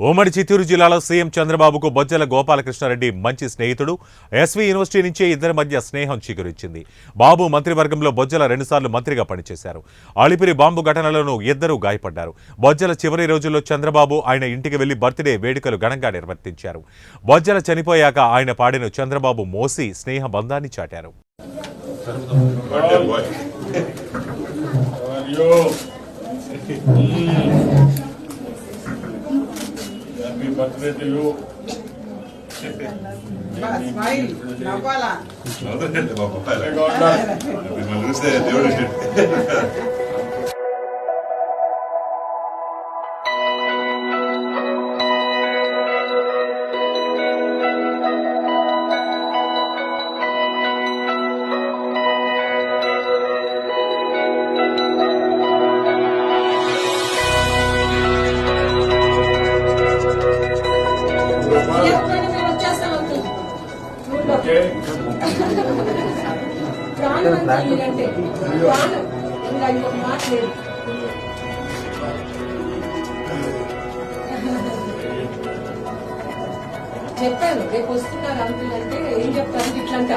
ఉమ్మడి చిత్తూరు జిల్లాలో సీఎం చంద్రబాబుకు బొజ్జల గోపాలకృష్ణారెడ్డి మంచి స్నేహితుడు. ఎస్వీ యూనివర్సిటీ నుంచే ఇద్దరి మధ్య స్నేహం చిగురించింది. బాబు మంత్రివర్గంలో బొజ్జల 2 సార్లు మంత్రిగా పనిచేశారు. అలిపిరి బాంబు ఘటనలోనూ ఇద్దరూ గాయపడ్డారు. బొజ్జల చివరి రోజుల్లో చంద్రబాబు ఆయన ఇంటికి వెళ్లి బర్త్డే వేడుకలు ఘనంగా నిర్వర్తించారు. బొజ్జల చనిపోయాక ఆయన పాడిన చంద్రబాబు మోసి స్నేహ బంధాన్ని చాటారు. Happy birthday to you. Smile. Napala. చెప్పాను రేపు వస్తున్నారు అంకుల్ అంటే ఏం చెప్తాను ఇట్లంట